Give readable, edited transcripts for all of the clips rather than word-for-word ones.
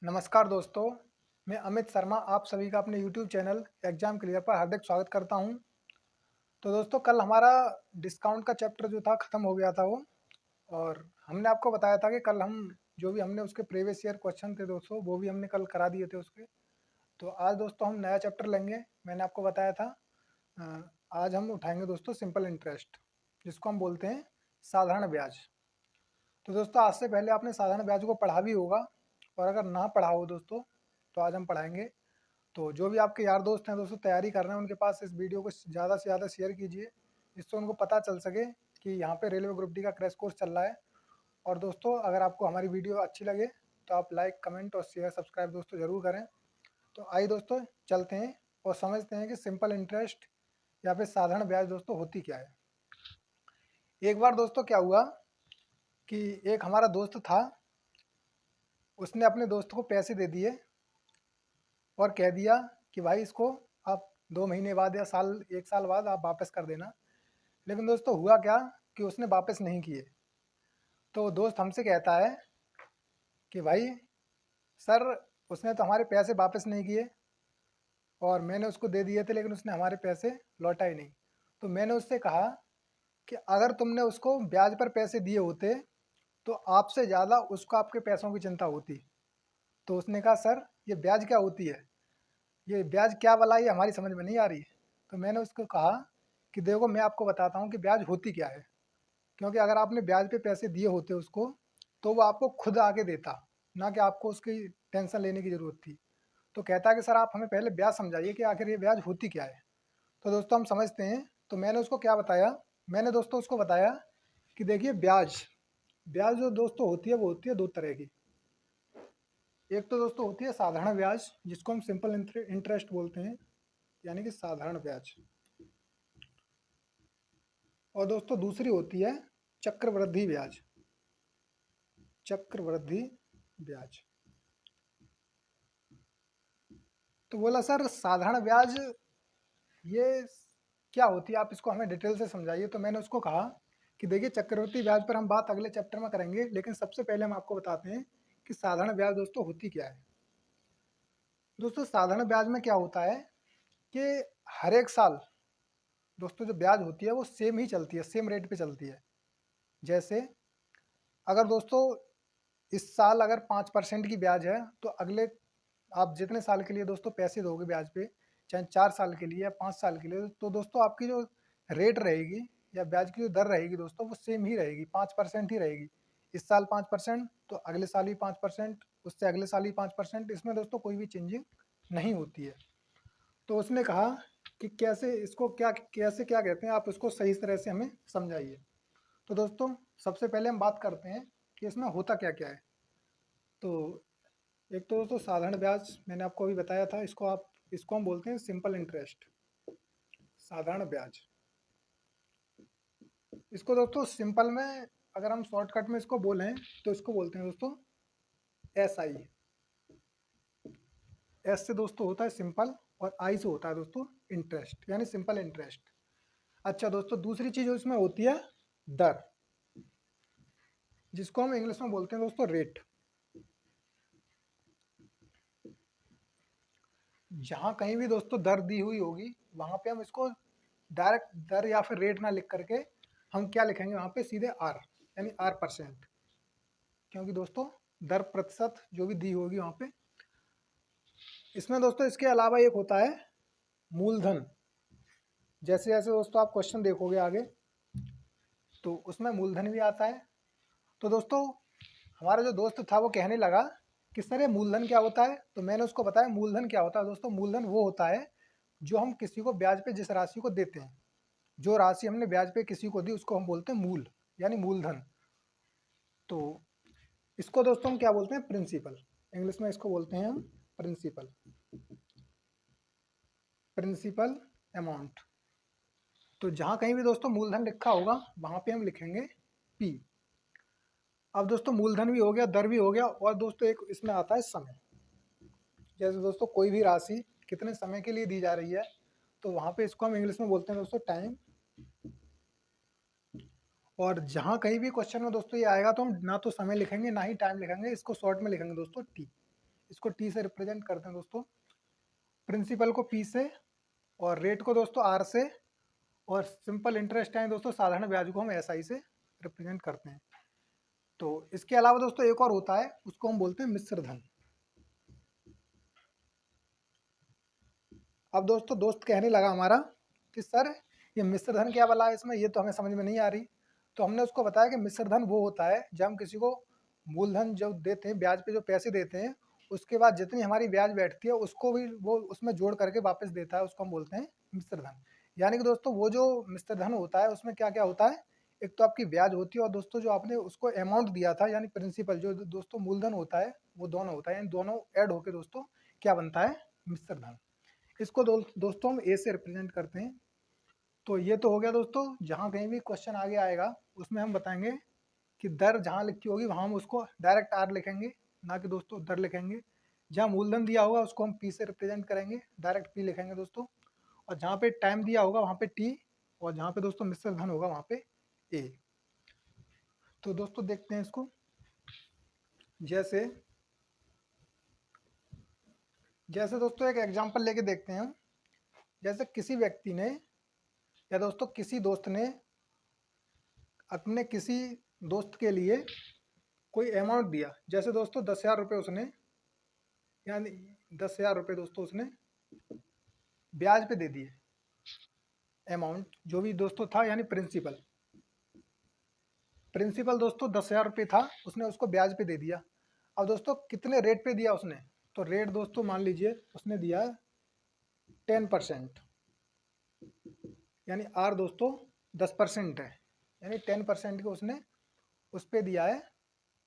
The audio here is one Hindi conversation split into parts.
नमस्कार दोस्तों, मैं अमित शर्मा आप सभी का अपने YouTube चैनल एग्ज़ाम क्लियर पर हार्दिक स्वागत करता हूं। तो दोस्तों कल हमारा डिस्काउंट का चैप्टर जो था ख़त्म हो गया था वो और हमने आपको बताया था कि कल हम जो भी हमने उसके प्रीवियस ईयर क्वेश्चन थे दोस्तों वो भी हमने कल करा दिए थे उसके। तो आज दोस्तों हम नया चैप्टर लेंगे, मैंने आपको बताया था। अ, आज हम उठाएंगे दोस्तों सिंपल इंटरेस्ट, जिसको हम बोलते हैं साधारण ब्याज। तो दोस्तों आज से पहले आपने साधारण ब्याज को पढ़ा भी होगा और अगर ना पढ़ा हो दोस्तों तो आज हम पढ़ाएंगे। तो जो भी आपके यार दोस्त हैं दोस्तों तैयारी कर रहे हैं उनके पास इस वीडियो को ज़्यादा से ज़्यादा शेयर कीजिए, जिससे उनको पता चल सके कि यहाँ पे रेलवे ग्रुप डी का क्रैश कोर्स चल रहा है। और दोस्तों अगर आपको हमारी वीडियो अच्छी लगे तो आप लाइक कमेंट और शेयर सब्सक्राइब दोस्तों ज़रूर करें। तो आइए दोस्तों चलते हैं और समझते हैं कि सिंपल इंटरेस्ट या फिर साधारण ब्याज दोस्तों होती क्या है। एक बार दोस्तों क्या हुआ कि एक हमारा दोस्त था, उसने अपने दोस्त को पैसे दे दिए और कह दिया कि भाई इसको आप 2 महीने बाद या साल 1 साल बाद आप वापस कर देना। लेकिन दोस्तों हुआ क्या कि उसने वापस नहीं किए। तो दोस्त हमसे कहता है कि भाई सर उसने तो हमारे पैसे वापस नहीं किए और मैंने उसको दे दिए थे लेकिन उसने हमारे पैसे लौटाए नहीं। तो मैंने उससे कहा कि अगर तुमने उसको ब्याज पर पैसे दिए होते तो आपसे ज़्यादा उसको आपके पैसों की चिंता होती। तो उसने कहा सर ये ब्याज क्या होती है, ये ब्याज क्या वाला, ये हमारी समझ में नहीं आ रही। तो मैंने उसको कहा कि देखो मैं आपको बताता हूँ कि ब्याज होती क्या है, क्योंकि अगर आपने ब्याज पे पैसे दिए होते उसको तो वो आपको खुद आके देता, ना कि आपको उसकी टेंशन लेने की ज़रूरत थी। तो कहता है कि सर आप हमें पहले ब्याज समझाइए कि आखिर ये ब्याज होती क्या है। तो दोस्तों हम समझते हैं। तो मैंने उसको क्या बताया, मैंने दोस्तों उसको बताया कि देखिए ब्याज ब्याज जो दोस्तों होती है वो होती है दो तरह की। एक तो दोस्तों होती है साधारण ब्याज, जिसको हम सिंपल इंटरेस्ट बोलते हैं, यानी कि साधारण ब्याज। और दोस्तों दूसरी होती है चक्रवृद्धि ब्याज, चक्रवृद्धि ब्याज। तो बोला सर साधारण ब्याज ये क्या होती है, आप इसको हमें डिटेल से समझाइए। तो मैंने उसको कहा कि देखिए चक्रवृद्धि ब्याज पर हम बात अगले चैप्टर में करेंगे, लेकिन सबसे पहले हम आपको बताते हैं कि साधारण ब्याज दोस्तों होती क्या है। दोस्तों साधारण ब्याज में क्या होता है कि हर एक साल दोस्तों जो ब्याज होती है वो सेम ही चलती है, सेम रेट पे चलती है। जैसे अगर दोस्तों इस साल अगर 5% की ब्याज है तो अगले आप जितने साल के लिए दोस्तों पैसे दोगे ब्याज पे, चाहे 4 साल के लिए या 5 साल के लिए, तो दोस्तों आपकी जो रेट रहेगी या ब्याज की जो दर रहेगी दोस्तों वो सेम ही रहेगी, 5% ही रहेगी। इस साल 5% तो अगले साल भी 5%, उससे अगले साल ही 5%, इसमें दोस्तों कोई भी चेंजिंग नहीं होती है। तो उसने कहा कि कैसे इसको कैसे क्या कहते हैं, आप उसको सही तरह से हमें समझाइए। तो दोस्तों सबसे पहले हम बात करते हैं कि इसमें होता क्या क्या है। तो एक तो दोस्तों साधारण ब्याज मैंने आपको अभी बताया था, इसको हम बोलते हैं सिंपल इंटरेस्ट, साधारण ब्याज। इसको दोस्तों सिंपल में अगर हम शॉर्टकट में इसको बोलें तो इसको बोलते हैं दोस्तों एस आई। एस से दोस्तों होता है सिंपल और आई से होता है दोस्तों इंटरेस्ट, यानी सिंपल इंटरेस्ट। अच्छा दोस्तों दूसरी चीज़ इसमें होती है दर, जिसको हम इंग्लिश में बोलते हैं दोस्तों रेट। जहाँ कहीं भी दोस्तों दर दी हुई होगी वहाँ पे हम इसको डायरेक्ट दर या फिर रेट ना लिख करके हम क्या लिखेंगे वहाँ पे सीधे आर, यानी आर परसेंट, क्योंकि दोस्तों दर प्रतिशत जो भी दी होगी वहाँ पे। इसमें दोस्तों इसके अलावा एक होता है मूलधन। जैसे जैसे दोस्तों आप क्वेश्चन देखोगे आगे तो उसमें मूलधन भी आता है। तो दोस्तों हमारा जो दोस्त था वो कहने लगा कि सर ये मूलधन क्या होता है। तो मैंने उसको बताया मूलधन क्या होता है। दोस्तों मूलधन वो होता है जो हम किसी को ब्याज पे जिस राशि को देते हैं, जो राशि हमने ब्याज पे किसी को दी उसको हम बोलते हैं मूल, यानी मूलधन। तो इसको दोस्तों हम क्या बोलते हैं, प्रिंसिपल। इंग्लिश में इसको बोलते हैं हम प्रिंसिपल, प्रिंसिपल अमाउंट। तो जहाँ कहीं भी दोस्तों मूलधन लिखा होगा वहाँ पे हम लिखेंगे पी। अब दोस्तों मूलधन भी हो गया, दर भी हो गया, और दोस्तों एक इसमें आता है समय। जैसे दोस्तों कोई भी राशि कितने समय के लिए दी जा रही है तो वहाँ पे इसको हम इंग्लिश में बोलते हैं दोस्तों टाइम। और जहाँ कहीं भी क्वेश्चन में दोस्तों ये आएगा तो हम ना तो समय लिखेंगे ना ही टाइम लिखेंगे, इसको शॉर्ट में लिखेंगे दोस्तों टी। इसको टी से रिप्रेजेंट करते हैं दोस्तों, प्रिंसिपल को पी से, और रेट को दोस्तों आर से, और सिंपल इंटरेस्ट है दोस्तों साधारण ब्याज को हम एस आई से रिप्रेजेंट करते हैं। तो इसके अलावा दोस्तों एक और होता है, उसको हम बोलते हैं मिश्र धन। अब दोस्तों दोस्त कहने लगा हमारा कि सर ये मिश्र धन क्या वाला है इसमें, ये तो हमें समझ में नहीं आ रही। तो हमने उसको बताया कि मिश्र धन वो होता है जब हम किसी को मूलधन जो देते हैं, ब्याज पे जो पैसे देते हैं, उसके बाद जितनी हमारी ब्याज बैठती है उसको भी वो उसमें जोड़ करके वापस देता है, उसको हम बोलते हैं मिश्र धन। यानी कि दोस्तों वो जो मिश्र धन होता है उसमें क्या क्या होता है, एक तो आपकी ब्याज होती है, और दोस्तों जो आपने उसको अमाउंट दिया था यानी प्रिंसिपल जो दोस्तों मूलधन होता है, वो दोनों होता है, यानी दोनों ऐड होकर दोस्तों क्या बनता है, मिश्र धन। इसको दोस्तों हम ए से रिप्रेजेंट करते हैं। तो ये तो हो गया दोस्तों, जहाँ कहीं भी क्वेश्चन आगे आएगा उसमें हम बताएंगे कि दर जहाँ लिखी होगी वहाँ हम उसको डायरेक्ट आर लिखेंगे, ना कि दोस्तों दर लिखेंगे। जहाँ मूलधन दिया होगा उसको हम पी से रिप्रेजेंट करेंगे, डायरेक्ट पी लिखेंगे दोस्तों। और जहाँ पे टाइम दिया होगा वहाँ पे टी, और जहाँ पे दोस्तों मिश्र धन होगा वहाँ पे ए। तो दोस्तों देखते हैं इसको, जैसे जैसे दोस्तों एक एग्जांपल लेके देखते हैं हम। जैसे किसी व्यक्ति ने या दोस्तों किसी दोस्त ने अपने किसी दोस्त के लिए कोई अमाउंट दिया, जैसे दोस्तों 10,000 रुपये उसने, यानी 10,000 रुपये दोस्तों उसने ब्याज पे दे दिए। अमाउंट जो भी दोस्तों था यानी प्रिंसिपल, प्रिंसिपल दोस्तों 10,000 रुपये था, उसने उसको ब्याज पे दे दिया। अब दोस्तों कितने रेट पे दिया उसने, तो रेट दोस्तों मान लीजिए उसने दिया 10%, यानी आर दोस्तों 10% है, यानी 10% के उसने उस पर दिया है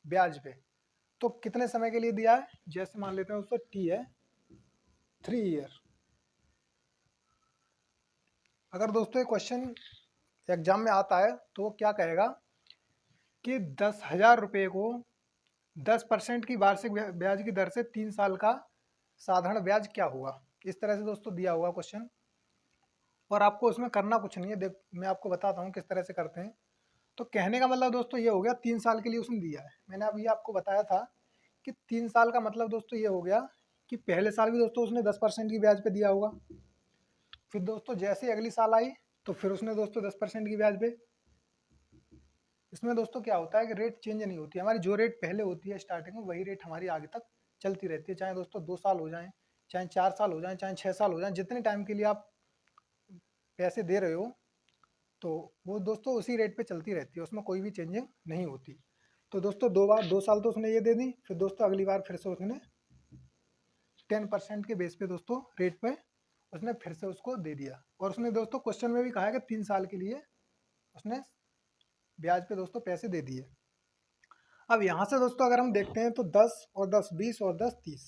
ब्याज पे। तो कितने समय के लिए दिया है, जैसे मान लेते हैं उसको टी है 3 ईयर। अगर दोस्तों ये क्वेश्चन एग्जाम में आता है तो वो क्या कहेगा कि 10,000 रुपये को 10% की वार्षिक ब्याज की दर से 3 साल का साधारण ब्याज क्या हुआ। इस तरह से दोस्तों दिया हुआ क्वेश्चन, और आपको उसमें करना कुछ नहीं है। देख मैं आपको बताता हूँ किस तरह से करते हैं। तो कहने का मतलब दोस्तों ये हो गया 3 साल के लिए उसने दिया है। मैंने अभी आपको बताया था कि 3 साल का मतलब दोस्तों ये हो गया कि पहले साल भी दोस्तों उसने 10% की ब्याज पे दिया होगा, फिर दोस्तों जैसे अगली साल आई तो फिर उसने दोस्तों 10% की ब्याज पे। इसमें दोस्तों क्या होता है कि रेट चेंज नहीं होती, हमारी जो रेट पहले होती है स्टार्टिंग में वही रेट हमारी आगे तक चलती रहती है, चाहे दोस्तों 2 साल हो जाएं, चाहे 4 साल हो जाएं, चाहे 6 साल हो जाएं, जितने टाइम के लिए आप पैसे दे रहे हो तो वो दोस्तों उसी रेट पे चलती रहती है, उसमें कोई भी चेंजिंग नहीं होती। तो दोस्तों 2 साल तो उसने ये दे दी, फिर दोस्तों अगली बार फिर से उसने 10% के बेस पे दोस्तों रेट पे उसने फिर से उसको दे दिया। और उसने दोस्तों क्वेश्चन में भी कहा है कि 3 साल के लिए उसने ब्याज पे दोस्तों पैसे दे दिए। अब यहाँ से दोस्तों अगर हम देखते हैं तो 10 और 10 20 और 10 30,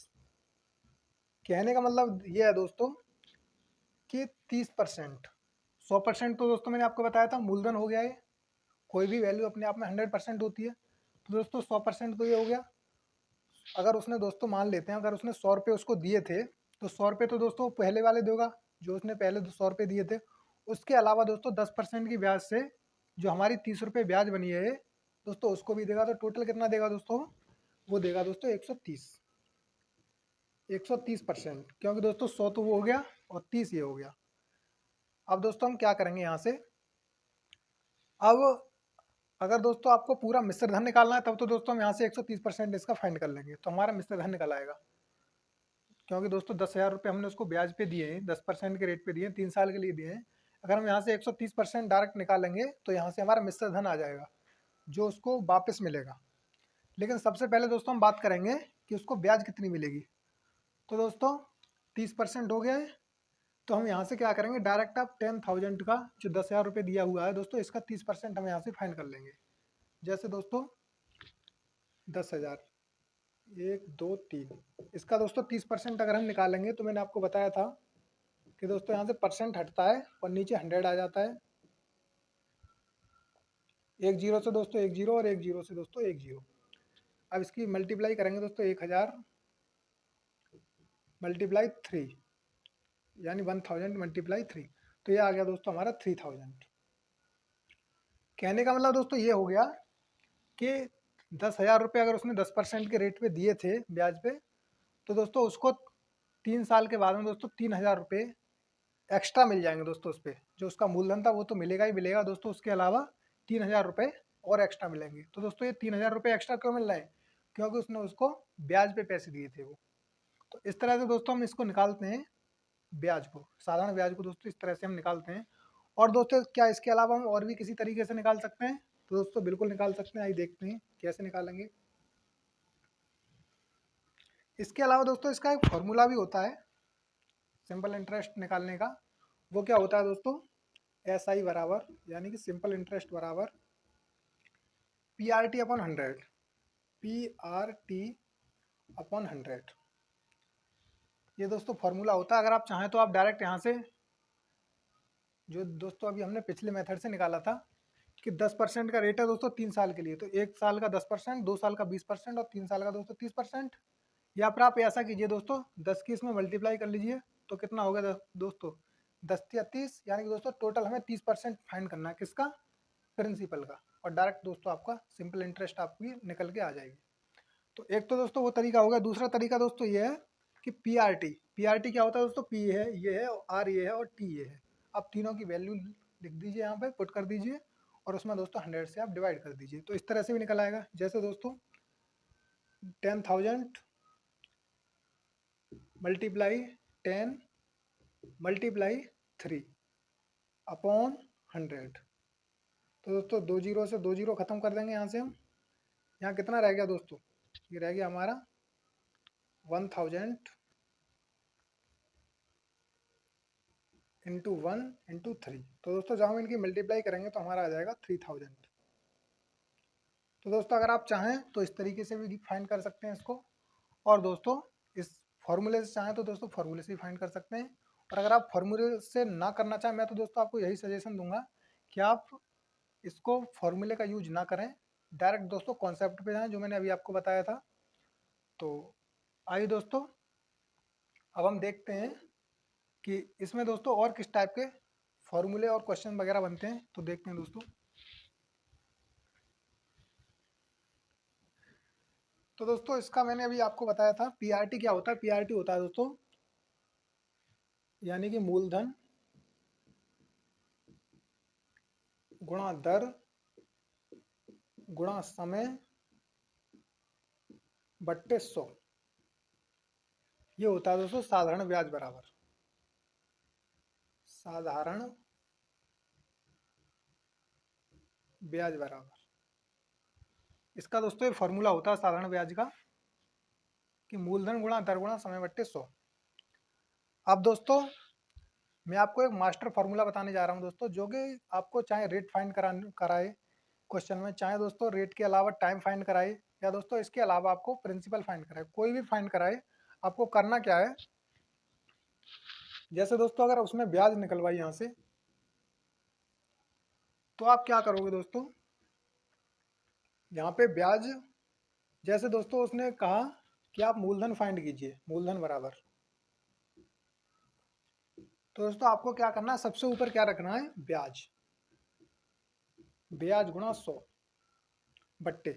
कहने का मतलब ये है दोस्तों कि 30%, 100% तो दोस्तों मैंने आपको बताया था मूलधन हो गया है, कोई भी वैल्यू अपने आप में 100% होती है। तो दोस्तों 100% तो ये हो गया। अगर उसने दोस्तों मान लेते हैं अगर उसने 100 रुपये उसको दिए थे, तो 100 रुपये तो दोस्तों पहले वाले देगा जो उसने पहले 100 रुपये दिए थे। उसके अलावा दोस्तों 10% की ब्याज से जो हमारी 30 रुपये ब्याज बनी है दोस्तों उसको भी देगा। तो टोटल कितना देगा दोस्तों, वो देगा दोस्तों 130, 130%, क्योंकि दोस्तों 100 तो वो हो गया और 30 ये हो गया। अब दोस्तों हम क्या करेंगे यहाँ से, अब अगर दोस्तों आपको पूरा मिश्र धन निकालना है तब तो दोस्तों हम यहाँ से 130% इसका फाइंड कर लेंगे, तो हमारा मिश्र धन निकल आएगा। क्योंकि दोस्तों 10,000 रुपये हमने उसको ब्याज पे दिए हैं, 10% के रेट पे दिए हैं, 3 साल के लिए दिए हैं। अगर हम यहाँ से 130% डायरेक्ट निकालेंगे तो यहाँ से हमारा मिश्र धन आ जाएगा जो उसको वापस मिलेगा। लेकिन सबसे पहले दोस्तों हम बात करेंगे कि उसको ब्याज कितनी मिलेगी। तो दोस्तों 30% हो गया है, तो हम यहाँ से क्या करेंगे, डायरेक्ट आप 10,000 का जो 10,000 रुपये दिया हुआ है दोस्तों इसका 30% हम यहाँ से फाइंड कर लेंगे। जैसे दोस्तों 10,000, 1 2 3, इसका दोस्तों 30% अगर हम निकालेंगे तो मैंने आपको बताया था कि दोस्तों यहाँ से परसेंट हटता है और नीचे 100 आ जाता है। एक जीरो से दोस्तों एक जीरो और एक जीरो से दोस्तों एक जीरो। अब इसकी मल्टीप्लाई करेंगे दोस्तों 1,000 मल्टीप्लाई 3, यानी 1,000 मल्टीप्लाई 3, तो ये आ गया दोस्तों हमारा 3,000। कहने का मतलब दोस्तों ये हो गया कि 10,000 रुपये अगर उसने 10% के रेट पे दिए थे ब्याज पे, तो दोस्तों उसको 3 साल के बाद में दोस्तों 3000 रुपये एक्स्ट्रा मिल जाएंगे दोस्तों उस पर। जो उसका मूलधन था वो तो मिलेगा ही मिलेगा दोस्तों, उसके अलावा 3000 रुपये और एक्स्ट्रा मिलेंगे। तो दोस्तों ये 3000 रुपये एक्स्ट्रा क्यों मिल रहा है? क्योंकि उसने उसको ब्याज पे पैसे दिए थे वो। तो इस तरह से दोस्तों हम इसको निकालते हैं, ब्याज को, साधारण ब्याज को दोस्तों इस तरह से हम निकालते हैं। और दोस्तों क्या इसके अलावा हम और भी किसी तरीके से निकाल सकते हैं? तो दोस्तों बिल्कुल निकाल सकते हैं, आइए देखते हैं कैसे निकालेंगे। इसके अलावा दोस्तों इसका एक फॉर्मूला भी होता है सिंपल इंटरेस्ट निकालने का। वो क्या होता है दोस्तों? एस आई बराबर, यानी कि सिंपल इंटरेस्ट बराबर P R T upon 100, P R T upon 100। ये दोस्तों फॉर्मूला होता है। अगर आप चाहें तो आप डायरेक्ट यहाँ से, जो दोस्तों अभी हमने पिछले मेथड से निकाला था कि 10% का रेट है दोस्तों 3 साल के लिए, तो 1 साल का 10%, 2 साल का 20% और 3 साल का दोस्तों 30%। या फिर आप ऐसा कीजिए दोस्तों, 10 की इसमें मल्टीप्लाई कर लीजिए, तो कितना हो गया दोस्तों? 10 या 30, यानी कि दोस्तों टोटल हमें 30% फाइंड करना है, किसका? प्रिंसिपल का। और डायरेक्ट दोस्तों आपका सिंपल इंटरेस्ट आपकी निकल के आ जाएगी। तो एक तो दोस्तों वो तरीका हो गया। दूसरा तरीका दोस्तों ये है कि P R T. P R T क्या होता है दोस्तों? पी है, ये है, आर ये है और टी ये है। आप तीनों की वैल्यू लिख दीजिए, यहाँ पे पुट कर दीजिए और उसमें दोस्तों 100 से आप डिवाइड कर दीजिए, तो इस तरह से भी निकल आएगा। जैसे दोस्तों 10,000 मल्टीप्लाई 10 मल्टीप्लाई 3 अपॉन 100। तो दोस्तों 2 जीरो से 2 जीरो खत्म कर देंगे यहाँ से हम। यहाँ कितना रह गया दोस्तों? ये रह गया हमारा 1000 इंटू 1 इंटू 3। तो दोस्तों जब हम इनकी मल्टीप्लाई करेंगे तो हमारा आ जाएगा 3000। तो दोस्तों अगर आप चाहें तो इस तरीके से भी फाइंड कर सकते हैं इसको। और दोस्तों इस फॉर्मूले से चाहें तो दोस्तों फॉर्मूले से भी फाइंड कर सकते हैं। और अगर आप फॉर्मूले से ना करना चाहें, मैं तो दोस्तों आपको यही सजेशन दूंगा कि आप इसको फॉर्मूले का यूज ना करें, डायरेक्ट दोस्तों कॉन्सेप्ट पे जाएं, जो मैंने अभी आपको बताया था। तो आइए दोस्तों अब हम देखते हैं कि इसमें दोस्तों और किस टाइप के फॉर्मूले और क्वेश्चन वगैरह बनते हैं, तो देखते हैं दोस्तों। तो दोस्तों इसका मैंने अभी आपको बताया था, पीआरटी क्या होता है। पीआरटी होता है दोस्तों यानी कि मूलधन गुणा दर गुणा समय बट्टे 100। ये होता है दोस्तों साधारण ब्याज बराबर, साधारण ब्याज बराबर। इसका दोस्तों ये फॉर्मूला होता है साधारण ब्याज का कि मूलधन गुणा दर गुणा समय बट्टे 100। अब दोस्तों मैं आपको एक मास्टर फार्मूला बताने जा रहा हूं दोस्तों, जो कि आपको चाहे रेट फाइंड कराए क्वेश्चन में, चाहे दोस्तों रेट के अलावा टाइम फाइंड कराए, या दोस्तों इसके अलावा आपको प्रिंसिपल फाइंड कराए, कोई भी फाइंड कराए, आपको करना क्या है? जैसे दोस्तों अगर उसमें ब्याज निकलवाई यहाँ से, तो आप क्या करोगे दोस्तों? यहाँ पे ब्याज, जैसे दोस्तों उसने कहा कि आप मूलधन फाइंड कीजिए, मूलधन बराबर, तो दोस्तों आपको क्या करना है? सबसे ऊपर क्या रखना है? ब्याज, ब्याज गुणा 100 बट्टे।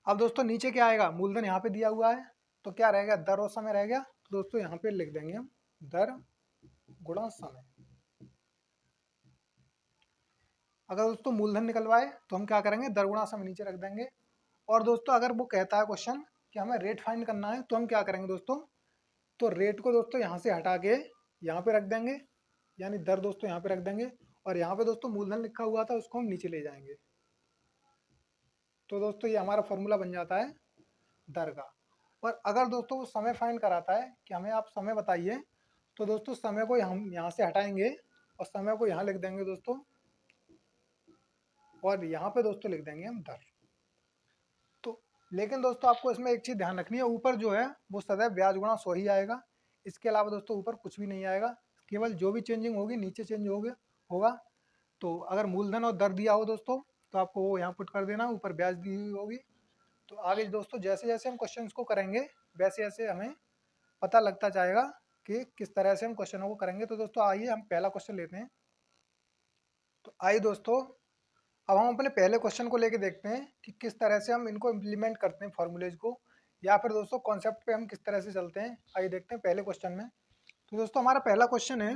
अब दोस्तों नीचे क्या आएगा? मूलधन यहाँ पे दिया हुआ है, तो क्या रहेगा? दर और समय रह गया, तो दोस्तों यहाँ पे लिख देंगे हम दर गुणा समय। अगर दोस्तों मूलधन निकलवाए तो हम क्या करेंगे? दर गुणा समय नीचे रख देंगे। और दोस्तों अगर वो कहता है क्वेश्चन कि हमें रेट फाइंड करना है, तो हम क्या करेंगे दोस्तों? तो रेट को दोस्तों यहाँ से हटा के यहाँ पे रख देंगे, यानी दर दोस्तों यहाँ पे रख देंगे, और यहाँ पे दोस्तों मूलधन लिखा हुआ था उसको हम नीचे ले जाएंगे। तो दोस्तों ये हमारा फॉर्मूला बन जाता है दर का। और अगर दोस्तों वो समय फाइंड कराता है कि हमें आप समय बताइए, तो दोस्तों समय को हम यहाँ से हटाएंगे और समय को यहाँ लिख देंगे दोस्तों, और यहाँ पे दोस्तों लिख देंगे हम दर। तो लेकिन दोस्तों आपको इसमें एक चीज़ ध्यान रखनी है, ऊपर जो है वो सदैव ब्याज गुणा 100 ही आएगा। इसके अलावा दोस्तों ऊपर कुछ भी नहीं आएगा, केवल जो भी चेंजिंग होगी नीचे चेंज होगा। तो अगर मूलधन और दर दिया हो दोस्तों, तो आपको वो यहाँ पुट कर देना, ऊपर ब्याज दी हुई होगी। तो आगे दोस्तों जैसे जैसे हम क्वेश्चन को करेंगे, वैसे वैसे हमें पता लगता जाएगा कि किस तरह से हम क्वेश्चनों को करेंगे। तो दोस्तों आइए हम पहला क्वेश्चन लेते हैं। तो आइए दोस्तों अब हम अपने पहले क्वेश्चन को लेके देखते हैं कि किस तरह से हम इनको इम्प्लीमेंट करते हैं फॉर्मूलेज को, या फिर दोस्तों कॉन्सेप्ट पे हम किस तरह से चलते हैं, आइए देखते हैं पहले क्वेश्चन में। तो दोस्तों हमारा पहला क्वेश्चन है,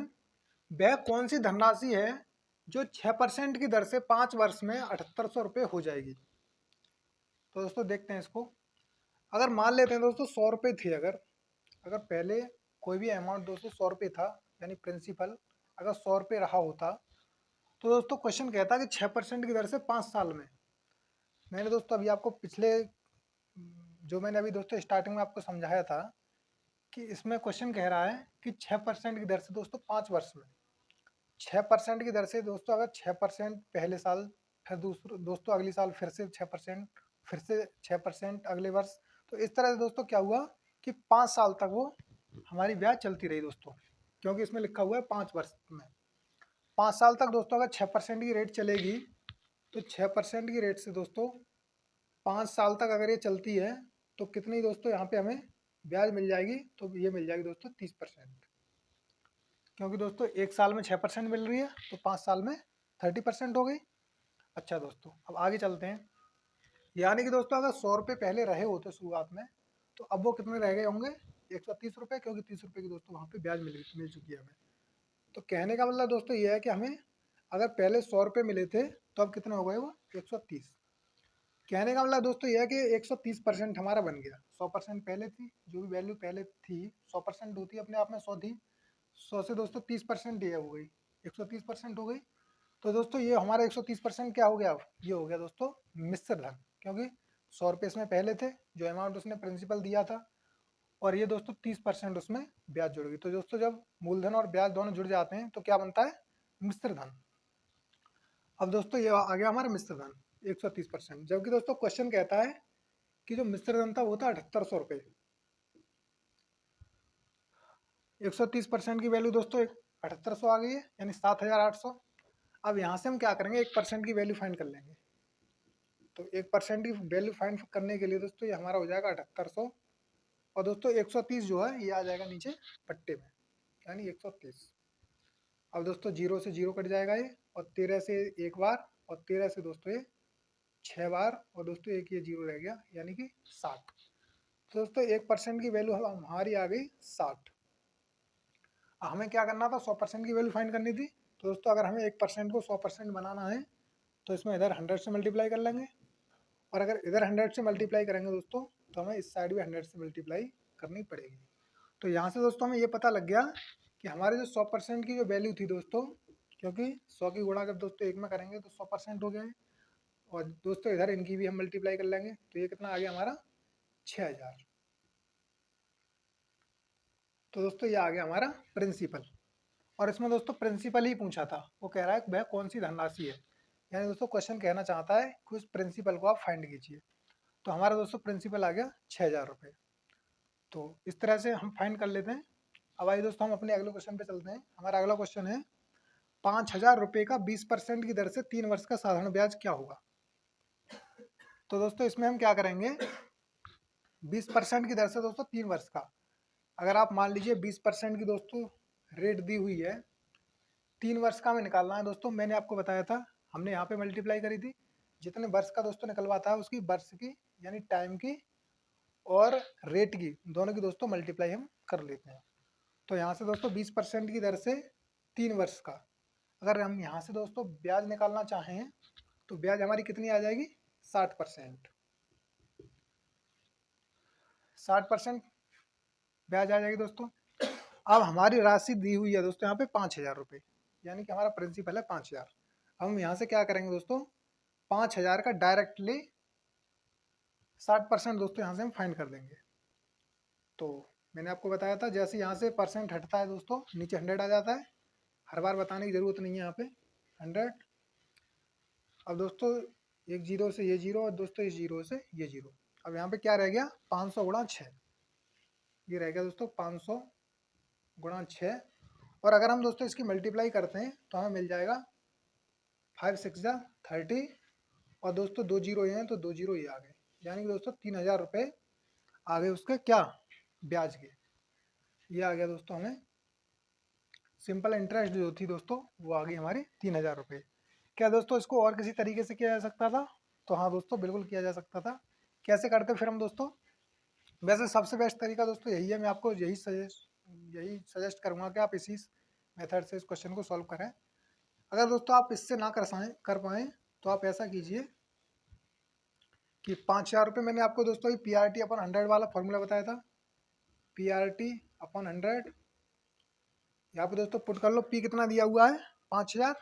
वह कौन सी धनराशि है जो 6% की दर से 5 वर्ष में 7800 रुपये हो जाएगी। तो दोस्तों देखते हैं इसको। अगर मान लेते हैं दोस्तों 100 रुपये थी, अगर अगर पहले कोई भी अमाउंट दोस्तों 100 रुपये था, यानी प्रिंसिपल अगर 100 रुपये रहा होता, तो दोस्तों क्वेश्चन कहता कि 6% की दर से 5 साल में। मैंने दोस्तों अभी आपको पिछले जो मैंने अभी दोस्तों स्टार्टिंग में आपको समझाया था कि इसमें क्वेश्चन कह रहा है कि 6% की दर से दोस्तों 5 वर्ष में 6% की दर से दोस्तों, अगर 6% पहले साल, फिर दूसरे दोस्तों अगली साल फिर से 6%, फिर से 6% अगले वर्ष। तो इस तरह से दोस्तों क्या हुआ कि 5 साल तक वो हमारी ब्याज चलती रही दोस्तों, क्योंकि इसमें लिखा हुआ है 5 वर्ष में। 5 साल तक दोस्तों अगर 6% की रेट चलेगी, तो 6% की रेट से दोस्तों 5 साल तक अगर ये चलती है, तो कितनी दोस्तों यहाँ पे हमें ब्याज मिल जाएगी। तो ये मिल जाएगी दोस्तों 30%, क्योंकि दोस्तों एक साल में 6% मिल रही है, तो 5 साल में 30% हो गई। अच्छा दोस्तों अब आगे चलते हैं। यानी कि दोस्तों अगर 100 रुपये पहले रहे होते शुरुआत में, तो अब वो कितने रह गए होंगे, 130 रुपये, क्योंकि 30 रुपये की दोस्तों वहाँ पे ब्याज मिल चुकी है हमें। तो कहने का मतलब दोस्तों ये है कि हमें अगर पहले 100 रुपये मिले थे, तो अब कितने हो गए वो 130। कहने का मतलब दोस्तों ये है कि 130% हमारा बन गया। 100% पहले थी, जो भी वैल्यू पहले थी 100% होती है अपने आप में, 100 थी, 100 से दोस्तों 30% ये हो गई, 130% हो गई। तो दोस्तों ये हमारा 130% क्या हो गया, ये हो गया दोस्तों मिश्र धन, क्योंकि 100 रुपये इसमें पहले थे, जो अमाउंट उसने प्रिंसिपल दिया था, और ये दोस्तों 30% उसमें ब्याज जुड़ गई। तो दोस्तों जब मूलधन और ब्याज दोनों जुड़ जाते हैं तो क्या बनता है, मिश्र धन। अब दोस्तों ये आ गया हमारा मिश्र धन 130%, जबकि दोस्तों क्वेश्चन कहता है कि जो मिश्र धन था वो था 7800 रुपये। 130% की वैल्यू दोस्तों 7800 आ गई है, यानी 7800। अब यहाँ से हम क्या करेंगे, 1% की वैल्यू फाइंड कर लेंगे। तो 1% की वैल्यू फाइंड करने के लिए दोस्तों ये हमारा हो जाएगा 7800, और दोस्तों 130 जो है ये आ जाएगा नीचे पट्टे में, यानी 130। अब दोस्तों 0 से 0 कट जाएगा ये, और 13 से एक बार, और 13 से दोस्तों ये 6 बार, और दोस्तों एक ये 0 रह गया, यानी कि 60। तो दोस्तों 1% की वैल्यू हमारी आ गई 60। हमें क्या करना था, 100% की वैल्यू फाइंड करनी थी। तो दोस्तों अगर हमें 1% को 100% बनाना है, तो इसमें इधर 100 से मल्टीप्लाई कर लेंगे, और अगर इधर 100 से मल्टीप्लाई करेंगे दोस्तों, तो हमें इस साइड भी 100 से मल्टीप्लाई करनी पड़ेगी। तो यहाँ से दोस्तों हमें ये पता लग गया कि हमारे जो 100% की जो वैल्यू थी दोस्तों, क्योंकि 100 की गुणा जब दोस्तों एक में करेंगे तो 100% हो गया है, और दोस्तों इधर इनकी भी हम मल्टीप्लाई कर लेंगे, तो ये कितना आ गया हमारा 6000। तो दोस्तों ये आ गया हमारा प्रिंसिपल। और इसमें दोस्तों प्रिंसिपल ही पूछा था, वो कह रहा है वह कौन सी धनराशि है, यानी दोस्तों क्वेश्चन कहना चाहता है कि उस प्रिंसिपल को आप फाइंड कीजिए। तो हमारा दोस्तों प्रिंसिपल आ गया 6000 रुपये। तो इस तरह से हम फाइंड कर लेते हैं। अब आइए दोस्तों हम अपने अगले क्वेश्चन पे चलते हैं। हमारा अगला क्वेश्चन है, 5000 रुपये का 20% की दर से 3 वर्ष का साधारण ब्याज क्या होगा। तो दोस्तों इसमें हम क्या करेंगे, 20% की दर से दोस्तों 3 वर्ष का, अगर आप मान लीजिए 20% की दोस्तों रेट दी हुई है, 3 वर्ष का हमें निकालना है दोस्तों। मैंने आपको बताया था, हमने यहाँ पे मल्टीप्लाई करी थी, जितने वर्ष का दोस्तों निकलवाता है उसकी वर्ष की, यानी टाइम की और रेट की, दोनों की दोस्तों मल्टीप्लाई हम कर लेते हैं। तो यहाँ से दोस्तों 20% की दर से 3 वर्ष का, अगर हम यहाँ से दोस्तों ब्याज निकालना चाहें, तो ब्याज हमारी कितनी आ जाएगी, 60%। 60% ब्याज आ जाएगी दोस्तों। अब हमारी राशि दी हुई है दोस्तों यहाँ पे 5000 रुपये, यानी कि हमारा प्रिंसिपल है 5000। हम यहाँ से क्या करेंगे दोस्तों, 5000 का डायरेक्टली 60% दोस्तों यहाँ से हम फाइंड कर देंगे। तो मैंने आपको बताया था, जैसे यहाँ से परसेंट हटता है दोस्तों, नीचे 100 आ जाता है। हर बार बताने की ज़रूरत नहीं है यहाँ पे 100। अब दोस्तों एक जीरो से ये जीरो, और दोस्तों इस जीरो से ये जीरो। अब यहाँ पे क्या रह गया, 500 गुणा 6, ये रह गया दोस्तों 500 गुणा 6। और अगर हम दोस्तों इसकी मल्टीप्लाई करते हैं तो हमें मिल जाएगा 5 6 जा 30, और दोस्तों 2 जीरो ये हैं तो 2 जीरो ये आ गए, यानी कि दोस्तों 3000 रुपये आ गए उसके क्या, ब्याज के। ये आ गया दोस्तों हमें सिंपल इंटरेस्ट जो थी दोस्तों, वो आ गई हमारी 3000 रुपये। क्या दोस्तों इसको और किसी तरीके से किया जा सकता था, तो हाँ दोस्तों बिल्कुल किया जा सकता था। कैसे करते फिर हम दोस्तों, वैसे सबसे बेस्ट तरीका दोस्तों यही है, मैं आपको यही सजेस्ट करूँगा कि आप इसी मेथड से इस क्वेश्चन को सॉल्व करें। अगर दोस्तों आप इससे ना कर पाएँ तो आप ऐसा कीजिए कि 5,000 रुपये, मैंने आपको दोस्तों ये PRT अपॉन 100 वाला फॉर्मूला बताया था, PRT अपॉन 100, यहाँ पे दोस्तों पुट कर लो। P कितना दिया हुआ है 5,000,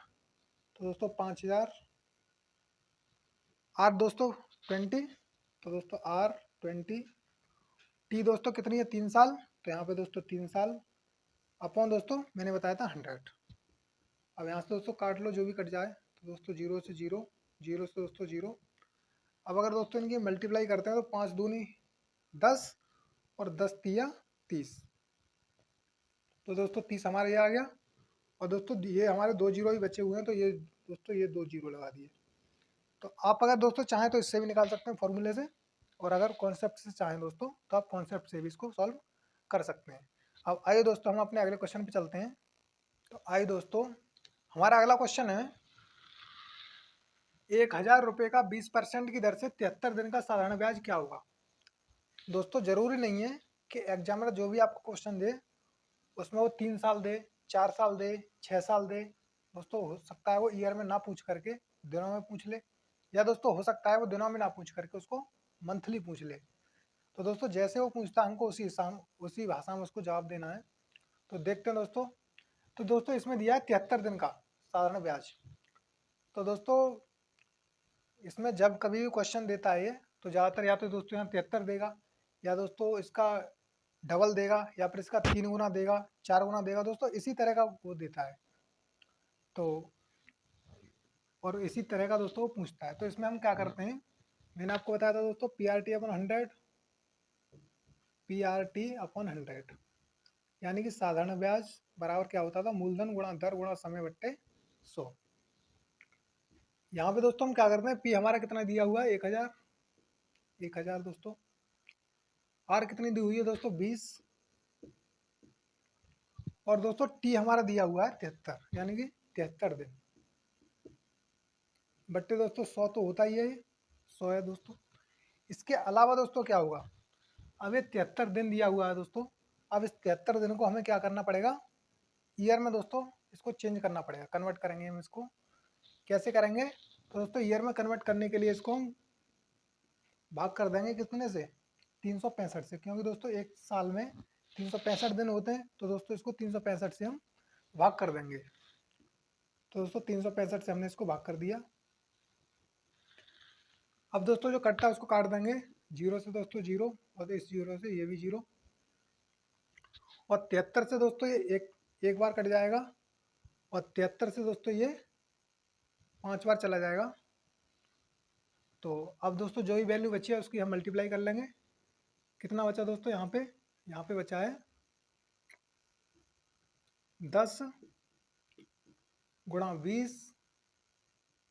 तो दोस्तों 5,000 R दोस्तों 20, तो दोस्तों R 20, T दोस्तों कितनी है 3 साल, तो यहाँ पे दोस्तों 3 साल अपॉन दोस्तों मैंने बताया था 100। अब यहाँ से दोस्तों काट लो जो भी कट जाए, तो दोस्तों 0 से 0, 0 से दोस्तों 0। अब अगर दोस्तों इनकी मल्टीप्लाई करते हैं तो 5 दूनी 10 और 10 तिया 30, तो दोस्तों 30 हमारे ये आ गया। और दोस्तों ये हमारे 2 जीरो ही बचे हुए हैं, तो ये दोस्तों ये 2 जीरो लगा दिए। तो आप अगर दोस्तों चाहें तो इससे भी निकाल सकते हैं फॉर्मूले से, और अगर कॉन्सेप्ट से चाहें दोस्तों तो आप कॉन्सेप्ट से भी इसको सॉल्व कर सकते हैं। अब आइए दोस्तों हम अपने अगले क्वेश्चन पे चलते हैं। तो आइए दोस्तों, हमारा अगला क्वेश्चन है 1,000 रुपये का 20% की दर से 73 दिन का साधारण ब्याज क्या होगा। दोस्तों जरूरी नहीं है कि एग्जामिनर जो भी आपको क्वेश्चन दे उसमें वो 3 साल दे, 4 साल दे, 6 साल दे। दोस्तों हो सकता है वो ईयर में ना पूछ करके दिनों में पूछ ले, या दोस्तों हो सकता है वो दिनों में ना पूछ करके उसको मंथली पूछ ले। तो दोस्तों जैसे वो पूछता है हमको उसी भाषा में उसको जवाब देना है। तो देखते हैं दोस्तों। तो दोस्तों इसमें दिया है 73 दिन का साधारण ब्याज। तो दोस्तों इसमें जब कभी भी क्वेश्चन देता है ये, तो ज़्यादातर या तो दोस्तों यहाँ 73 देगा, या दोस्तों इसका डबल देगा, या फिर इसका 3 गुना देगा, 4 गुना देगा। दोस्तों इसी तरह का वो देता है, तो और इसी तरह का दोस्तों वो पूछता है। तो इसमें हम क्या करते हैं, मैंने आपको बताया था दोस्तों PRT अपॉन 100, PRT अपॉन 100, यानी कि साधारण ब्याज बराबर क्या होता था, मूलधन गुणा दर गुणा समय बट्टे 100। यहाँ पे दोस्तों हम क्या करते हैं, P हमारा कितना दिया हुआ है 1,000, 1,000 दोस्तों। R कितनी दी हुई है दोस्तों 20, और दोस्तों T हमारा दिया हुआ है 73, यानी कि 73 दिन बट्टे दोस्तों 100 तो होता ही है, 100 है दोस्तों। इसके अलावा दोस्तों क्या होगा, अब ये 73 दिन दिया हुआ है दोस्तों। अब इस 73 दिन को हमें क्या करना पड़ेगा, ईयर में दोस्तों इसको चेंज करना पड़ेगा, कन्वर्ट करेंगे हम इसको। कैसे करेंगे, तो दोस्तों ईयर में कन्वर्ट करने के लिए इसको हम भाग कर देंगे कितने से, 365 से, क्योंकि दोस्तों एक साल में 365 दिन होते हैं। तो दोस्तों इसको 365 से हम भाग कर देंगे। तो दोस्तों 365 से हमने इसको भाग कर दिया। अब दोस्तों जो कटता है उसको काट देंगे, 0 से दोस्तों 0, और इस 0 से ये भी 0, और 73 से दोस्तों ये एक बार कट जाएगा, और 73 से दोस्तों ये 5 बार चला जाएगा। तो अब दोस्तों जो भी वैल्यू बची है उसकी हम मल्टीप्लाई कर लेंगे। कितना बचा दोस्तों, यहाँ पे बचा है 10 गुणा 20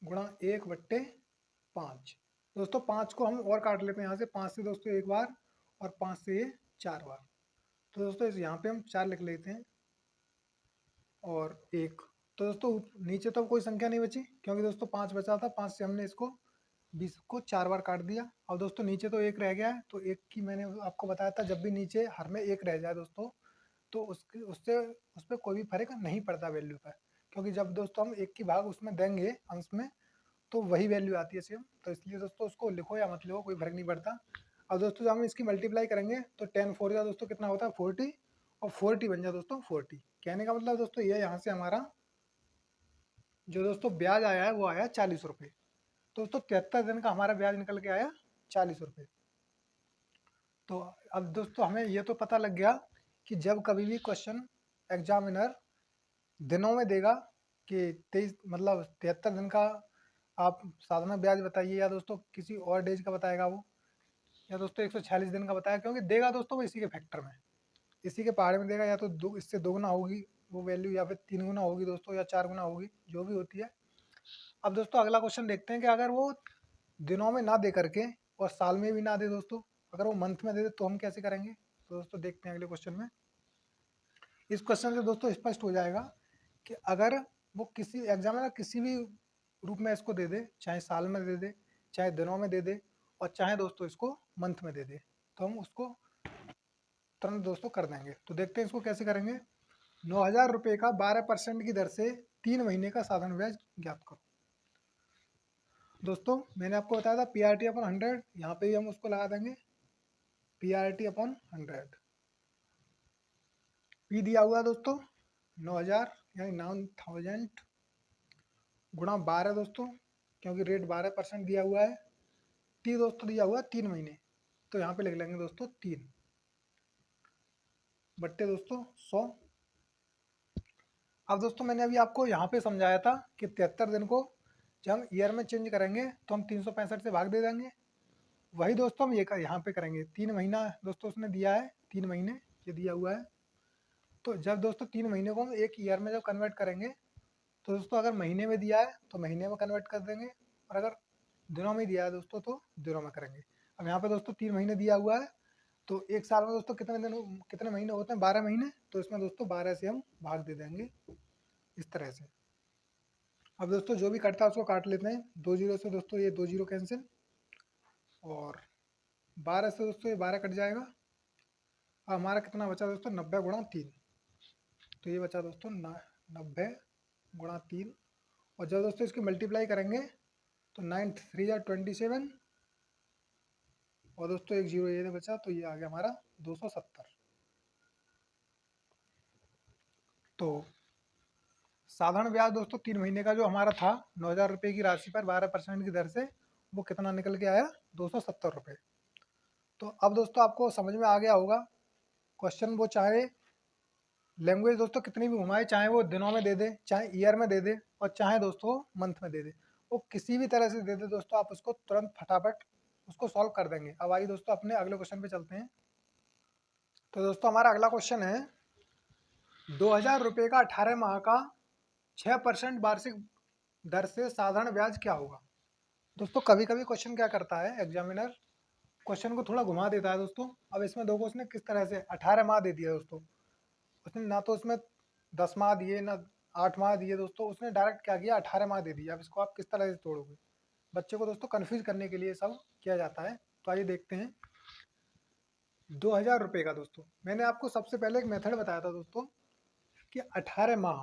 गुणा 1/5। दोस्तों 5 को हम और काट लेते हैं यहाँ से, 5 से दोस्तों एक बार, और 5 से ये 4 बार। तो दोस्तों इस यहाँ पे हम 4 लिख लेते हैं, और 1। तो दोस्तों नीचे तो कोई संख्या नहीं बची, क्योंकि दोस्तों 5 बचा था, 5 से हमने इसको 20 को 4 बार काट दिया। अब दोस्तों नीचे तो 1 रह गया है, तो 1 की मैंने आपको बताया था जब भी नीचे हर में 1 रह जाए दोस्तों, तो उससे उस पर कोई भी फर्क नहीं पड़ता वैल्यू पर, क्योंकि जब दोस्तों हम 1 की भाग उसमें देंगे अंश में, तो वही वैल्यू आती है सेम। तो इसलिए दोस्तों उसको लिखो या मत लिखो कोई फर्क नहीं पड़ता। अब दोस्तों जब हम इसकी मल्टीप्लाई करेंगे तो 10 4 जा दोस्तों कितना होता है 40, और 40 बन जाए दोस्तों 40। कहने का मतलब दोस्तों ये यहाँ से हमारा जो दोस्तों ब्याज आया है वो आया 40 रुपये। तो दोस्तों 73 दिन का हमारा ब्याज निकल के आया 40 रुपये। तो अब दोस्तों हमें ये तो पता लग गया कि जब कभी भी क्वेश्चन एग्जामिनर दिनों में देगा कि 23 मतलब 73 दिन का आप साधारण ब्याज बताइए, या दोस्तों किसी और डेज का बताएगा वो, या दोस्तों 146 दिन का बताया, क्योंकि देगा दोस्तों वो इसी के फैक्टर में, इसी के पहाड़े में देगा, या तो इससे 2 गुना होगी वो वैल्यू, या फिर 3 गुना होगी दोस्तों, या 4 गुना होगी, जो भी होती है। अब दोस्तों अगला क्वेश्चन देखते हैं कि अगर वो दिनों में ना दे करके और साल में भी ना दे दोस्तों, अगर वो मंथ में दे दे तो हम कैसे करेंगे। तो दोस्तों देखते हैं अगले क्वेश्चन में। इस क्वेश्चन से दोस्तों स्पष्ट हो जाएगा कि अगर वो किसी एग्जामिनर किसी भी रूप में इसको दे दे, चाहे साल में दे दे, चाहे दिनों में दे दे, और चाहे दोस्तों इसको मंथ में दे दे, तो हम उसको तुरंत दोस्तों कर देंगे। तो देखते हैं इसको कैसे करेंगे। 9,000 रुपये का 12% की दर से 3 महीने का साधारण ब्याज ज्ञात करो। दोस्तों मैंने आपको बताया था PRT अपन 100, यहाँ पे भी हम उसको लगा देंगे PRT अपन 100। P दिया हुआ है दोस्तों 9,000 यानी 9,000 गुणा 12 दोस्तों, क्योंकि रेट 12% दिया हुआ है। T दोस्तों दिया हुआ है 3 महीने, तो यहाँ पे लिख लेंगे दोस्तों 3 बट्टे दोस्तों 100। अब दोस्तों मैंने अभी आपको यहाँ पे समझाया था कि 73 दिन को जब हम ईयर में चेंज करेंगे तो हम 365 से भाग दे देंगे। वही दोस्तों हम ये यहाँ पे करेंगे। 3 महीना दोस्तों उसने दिया है, 3 महीने ये दिया हुआ है। तो जब दोस्तों 3 महीने को हम एक ईयर में जब कन्वर्ट करेंगे तो दोस्तों अगर महीने में दिया है तो महीने में कन्वर्ट कर देंगे, और अगर दिनों में दिया है दोस्तों तो दिनों में करेंगे। अब यहाँ पे दोस्तों 3 महीने दिया हुआ है, तो एक साल में दोस्तों कितने महीने होते हैं? 12 महीने। तो इसमें दोस्तों 12 से हम भाग दे देंगे इस तरह से। अब दोस्तों जो भी कटता है उसको काट लेते हैं। 2 जीरो से दोस्तों ये 2 जीरो कैंसिल, और 12 से दोस्तों ये 12 कट जाएगा। अब हमारा कितना बचा दोस्तों? 90 गुणा 3। तो ये बचा दोस्तों 90 गुणा 3, और जब दोस्तों इसकी मल्टीप्लाई करेंगे तो 9 3 या 27, और दोस्तों एक जीरो ये बचा, तो ये आ गया हमारा 270। तो साधारण ब्याज दोस्तों 3 महीने का जो हमारा था 9,000 रुपये की राशि पर 12% की दर से, वो कितना निकल के आया? 270 रुपये। तो अब दोस्तों आपको समझ में आ गया होगा। क्वेश्चन वो चाहे लैंग्वेज दोस्तों कितनी भी घुमाए, चाहे वो दिनों में दे दे, चाहे ईयर में दे दे, और चाहे दोस्तों मंथ में दे दे, वो किसी भी तरह से दे दे दोस्तों, आप उसको तुरंत फटाफट उसको सॉल्व कर देंगे। अब आइए दोस्तों अपने अगले क्वेश्चन पे चलते हैं। तो दोस्तों हमारा अगला क्वेश्चन है 2,000 रुपये का 18 माह का 6% वार्षिक दर से साधारण ब्याज क्या होगा? दोस्तों कभी कभी क्वेश्चन क्या करता है, एग्जामिनर क्वेश्चन को थोड़ा घुमा देता है दोस्तों। अब इसमें देखो उसने किस तरह से 18 माह दे दिया दोस्तों। उसने ना तो उसमें 10 माह दिए ना 8 माह दिए दोस्तों, उसने डायरेक्ट क्या किया? 18 माह दे दिया। अब इसको आप किस तरह से तोड़ोगे? बच्चे को दोस्तों कन्फ्यूज करने के लिए सब किया जाता है। तो आइए देखते हैं। 2,000 रुपये का दोस्तों मैंने आपको सबसे पहले एक मेथड बताया था दोस्तों कि 18 माह।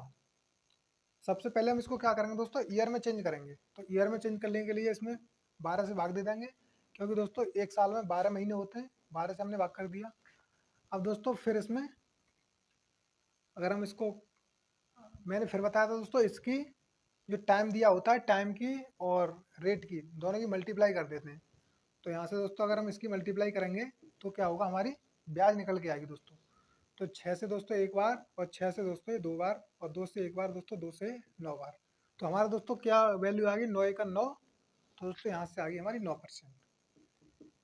सबसे पहले हम इसको क्या करेंगे दोस्तों? ईयर में चेंज करेंगे। तो ईयर में चेंज करने के लिए इसमें 12 से भाग दे देंगे, क्योंकि दोस्तों एक साल में 12 महीने होते हैं। 12 से हमने भाग कर दिया। अब दोस्तों फिर इसमें अगर हम इसको, मैंने फिर बताया था दोस्तों, इसकी जो टाइम दिया होता है, टाइम की और रेट की दोनों की मल्टीप्लाई कर देते हैं। तो यहाँ से दोस्तों अगर हम इसकी मल्टीप्लाई करेंगे तो क्या होगा? हमारी ब्याज निकल के आएगी दोस्तों। तो 6 से दोस्तों एक बार, और 6 से दोस्तों ये 2 बार, और 2 से एक बार दोस्तों, 2 से 9 बार। तो हमारा दोस्तों क्या वैल्यू आ गई? 9 एक 9। तो दोस्तों यहाँ से आ गई हमारी 9%।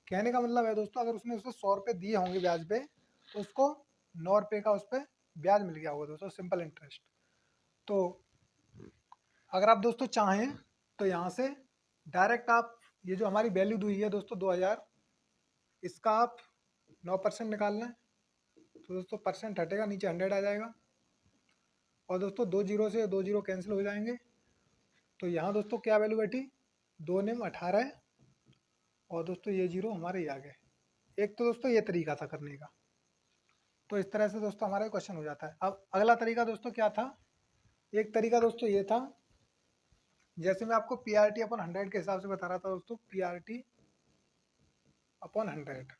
कहने का मतलब है दोस्तों, अगर उसने उसको 100 रुपये दिए होंगे ब्याज पे, तो उसको 9 रुपये का उस पर ब्याज मिल गया होगा दोस्तों, सिंपल इंटरेस्ट। तो अगर आप दोस्तों चाहें तो यहाँ से डायरेक्ट आप ये जो हमारी वैल्यू दी है दोस्तों 2,000, इसका आप 9% निकाल लें। तो दोस्तों परसेंट हटेगा, नीचे 100 आ जाएगा, और दोस्तों 2 जीरो से 2 जीरो कैंसिल हो जाएंगे। तो यहाँ दोस्तों क्या वैल्यू बैठी? 2 नेम 18, और दोस्तों ये जीरो हमारे ये आ गए। एक तो दोस्तों ये तरीका था करने का। तो इस तरह से दोस्तों हमारा क्वेश्चन हो जाता है। अब अगला तरीका दोस्तों क्या था? एक तरीका दोस्तों ये था, जैसे मैं आपको PRT अपन 100 के हिसाब से बता रहा था दोस्तों, PRT अपन 100।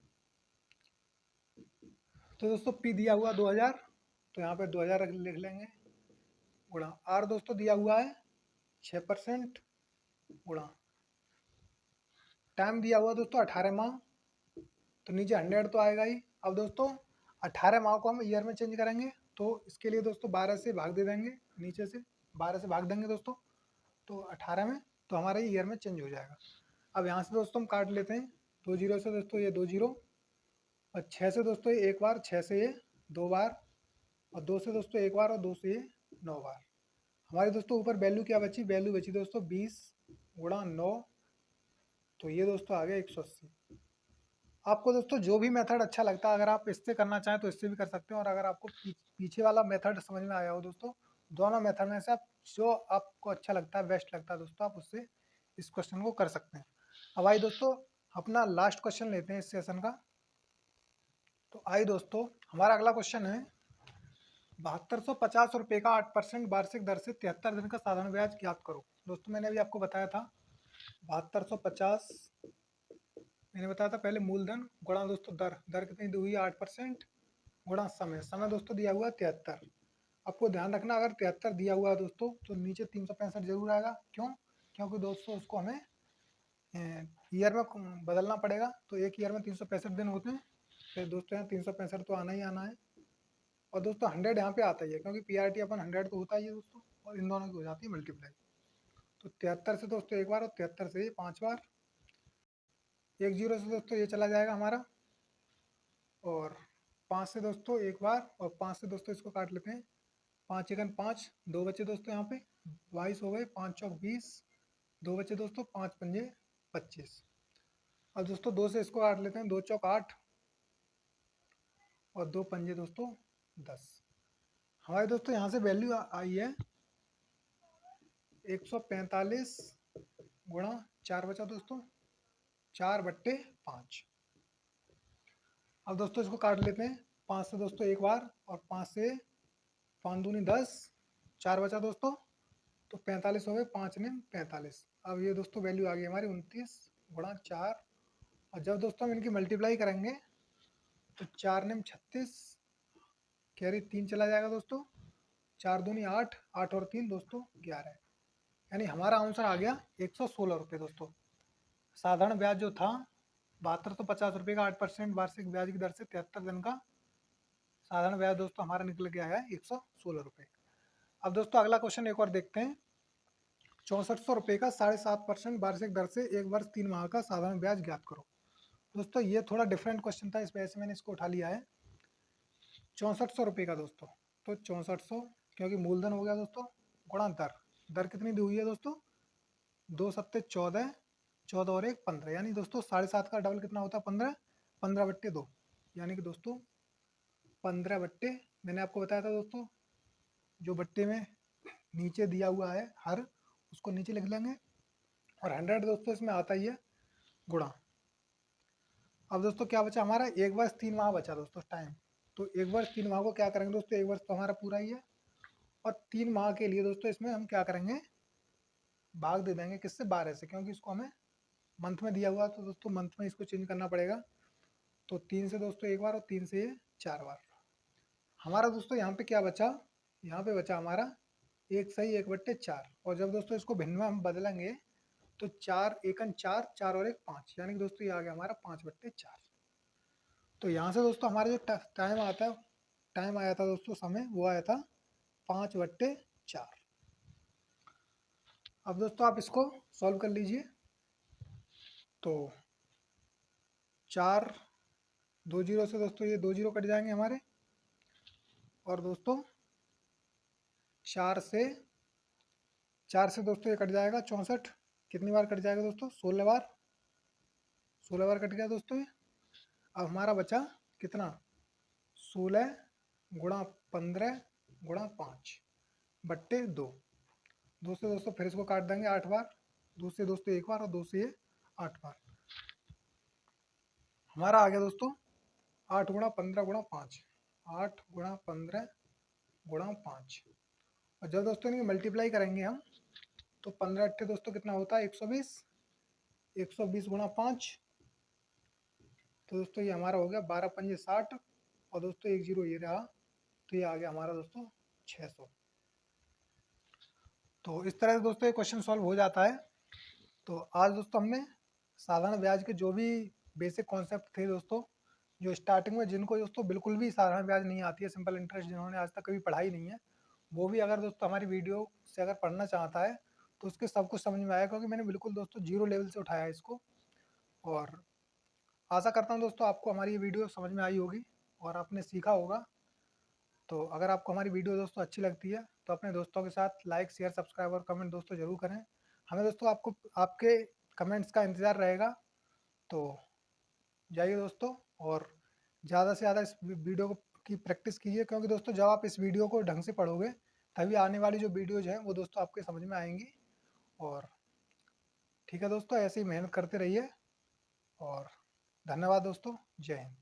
तो दोस्तों P दिया हुआ 2,000, तो यहाँ पे 2,000 लिख लेंगे, गुणा R दोस्तों दिया हुआ है 6%, गुणा टाइम दिया हुआ दोस्तों 18 माह, तो नीचे 100 तो आएगा ही। अब दोस्तों 18 माह को हम ईयर में चेंज करेंगे, तो इसके लिए दोस्तों 12 से भाग दे देंगे, नीचे से 12 से भाग देंगे दोस्तों, तो 18 में, तो हमारा ईयर में चेंज हो जाएगा। अब यहाँ से दोस्तों हम काट लेते हैं। 2 जीरो से दोस्तों ये 2 जीरो, और 6 से दोस्तों ये एक बार, 6 से ये 2 बार, और 2 से दोस्तों एक बार, और 2 से ये 9 बार। हमारी दोस्तों ऊपर वैल्यू क्या बची? वैल्यू बची दोस्तों 20 गुणा 9, तो ये दोस्तों आ गया 180। आपको दोस्तों जो भी मेथड अच्छा लगता है, अगर आप इससे करना चाहें तो इससे भी कर सकते हैं, और अगर आपको पीछे वाला मेथड समझ में आया हो दोस्तों, दोनों मेथड में से आप जो आपको अच्छा लगता है, बेस्ट लगता है दोस्तों, आप उससे इस क्वेश्चन को कर सकते हैं। अब आइए दोस्तों अपना लास्ट क्वेश्चन लेते हैं इस सेशन का। तो आइए दोस्तों, हमारा अगला क्वेश्चन है 7250 रुपये का 8% वार्षिक दर से 73 दिन का साधारण ब्याज ज्ञात करो। दोस्तों मैंने अभी आपको बताया था 7250, मैंने बताया था पहले मूलधन गुणा दोस्तों दर, दर कितनी दी हुई है 8% गुणा समय, समय दोस्तों दिया हुआ है 73। आपको ध्यान रखना अगर 73 दिया हुआ है दोस्तों तो नीचे 365 जरूर आएगा। क्यों? क्योंकि दोस्तों उसको हमें ईयर में बदलना पड़ेगा। तो एक ईयर में 365 दिन होते हैं, फिर दोस्तों यहाँ 365 तो आना ही आना है। और दोस्तों 100 यहाँ पे आता ही है क्योंकि PRT अपन 100 तो होता ही है दोस्तों, और इन दोनों की हो जाती है मल्टीप्लाई। तो 73 से दोस्तों एक बार और 73 से ये 5 बार, एक जीरो से दोस्तों ये चला जाएगा हमारा, और 5 से दोस्तों एक बार, और 5 से दोस्तों इसको काट लेते हैं, 5 एकन 5, 2 बचे दोस्तों यहाँ पे 22 हो गए, 5 चौक 20, 2 बचे दोस्तों, 5 पंजे 25। अब दोस्तों 2 से इसको काट लेते हैं, 2 चौक 8 और 2 पंजे दोस्तों 10। हमारे दोस्तों यहाँ से वैल्यू आई है 145 गुणा 4 बचा दोस्तों 4/5। अब दोस्तों इसको काट लेते हैं, 5 से दोस्तों एक बार, और 5 से 5 दूनी 10, 4 बचा दोस्तों, तो 45 हो गए, 5 ने 45। अब ये दोस्तों वैल्यू आ गई हमारी 29 गुणा 4। और जब दोस्तों हम इनकी मल्टीप्लाई करेंगे तो 4 ने 36, कैरी 3 चला जाएगा दोस्तों, 4 दूनी 8, 8 और 3 दोस्तों 11। यानी हमारा आंसर आ गया 116 रुपये दोस्तों। साधारण ब्याज जो था 7250 रुपये का 8% वार्षिक ब्याज की दर से 73 दिन का साधारण ब्याज दोस्तों हमारा निकल के आया 116 रुपये। अब दोस्तों अगला क्वेश्चन एक और देखते हैं। 6400 रुपये का 7.5% वार्षिक दर से 1 वर्ष 3 माह का साधारण ब्याज ज्ञात करो। दोस्तों ये थोड़ा डिफरेंट क्वेश्चन था, इस वजह से मैंने इसको उठा लिया है। 6400 रुपये का दोस्तों, तो 6400 क्योंकि मूलधन हो गया दोस्तों गुणा दर, दर कितनी दी हुई है दोस्तों, 2 सत्ते 14, 14 और 1 15, यानी दोस्तों 7.5 का डबल कितना होता है 15, 15/2, यानी कि दोस्तों 15 मैंने आपको बताया था दोस्तों जो बट्टे में नीचे दिया हुआ है हर, उसको नीचे लिख लेंगे, और 100 दोस्तों इसमें आता ही है गुणा। अब दोस्तों क्या बचा हमारा, 1 वर्ष 3 माह बचा दोस्तों टाइम। तो 1 वर्ष 3 माह को क्या करेंगे दोस्तों, 1 वर्ष तो हमारा पूरा ही है, और 3 माह के लिए दोस्तों इसमें हम क्या करेंगे, भाग दे देंगे किससे, 12 से, क्योंकि इसको हमें मंथ में दिया हुआ तो दोस्तों मंथ में इसको चेंज करना पड़ेगा। तो 3 से दोस्तों एक बार, और 3 से ये 4 बार। हमारा दोस्तों यहाँ पे क्या बचा, यहाँ पे बचा हमारा 1 सही 1/4। और जब दोस्तों इसको भिन्न में हम बदलेंगे तो 4 एकन 4, 4 और 1 5, यानी कि दोस्तों ये आ गया हमारा 5/4। तो यहाँ से दोस्तों हमारा जो टाइम आता है, टाइम आया था दोस्तों समय, वो आया था 5/4। अब दोस्तों आप इसको सॉल्व कर लीजिए। तो 4 2 जीरो से दोस्तों ये 2 जीरो कट जाएंगे हमारे, और दोस्तों 4 से दोस्तों ये कट जाएगा 64, कितनी बार कट जाएगा दोस्तों, 16 बार, 16 बार कट गया दोस्तों ये। अब हमारा बचा कितना, 16 गुणा 15 गुणा 5/2। 2 से दोस्तों फिर इसको काट देंगे 8 बार, 2 से दोस्तों एक बार, और 2 से ये 8 बार। हमारा आ गया दोस्तों 8 गुणा 15 गुणा 5, 8 गुणा 15 गुणा 5। और जब दोस्तों इनकी मल्टीप्लाई करेंगे हम तो 15 दोस्तों कितना होता है 120, 120 गुणा 5, तो दोस्तों ये हमारा हो गया 12 पंजे 60, और दोस्तों एक जीरो ये रहा, तो ये आ गया हमारा दोस्तों 600। तो इस तरह से दोस्तों ये क्वेश्चन सॉल्व हो जाता है। तो आज दोस्तों हमने साधारण ब्याज के जो भी बेसिक कॉन्सेप्ट थे दोस्तों, जो स्टार्टिंग में जिनको दोस्तों बिल्कुल भी साधारण ब्याज नहीं आती है, सिंपल इंटरेस्ट जिन्होंने आज तक कभी पढ़ाई नहीं है, वो भी अगर दोस्तों हमारी वीडियो से अगर पढ़ना चाहता है तो उसके सब कुछ समझ में आएगा, क्योंकि मैंने बिल्कुल दोस्तों जीरो लेवल से उठाया है इसको। और आशा करता हूँ दोस्तों आपको हमारी ये वीडियो समझ में आई होगी और आपने सीखा होगा। तो अगर आपको हमारी वीडियो दोस्तों अच्छी लगती है तो अपने दोस्तों के साथ लाइक शेयर सब्सक्राइब और कमेंट दोस्तों ज़रूर करें। हमें दोस्तों आपको आपके कमेंट्स का इंतज़ार रहेगा। तो जाइए दोस्तों, और ज़्यादा से ज़्यादा इस वीडियो की प्रैक्टिस कीजिए, क्योंकि दोस्तों जब आप इस वीडियो को ढंग से पढ़ोगे तभी आने वाली जो वीडियोज़ हैं वो दोस्तों आपके समझ में आएंगी। और ठीक है दोस्तों, ऐसे ही मेहनत करते रहिए, और धन्यवाद दोस्तों, जय हिंद।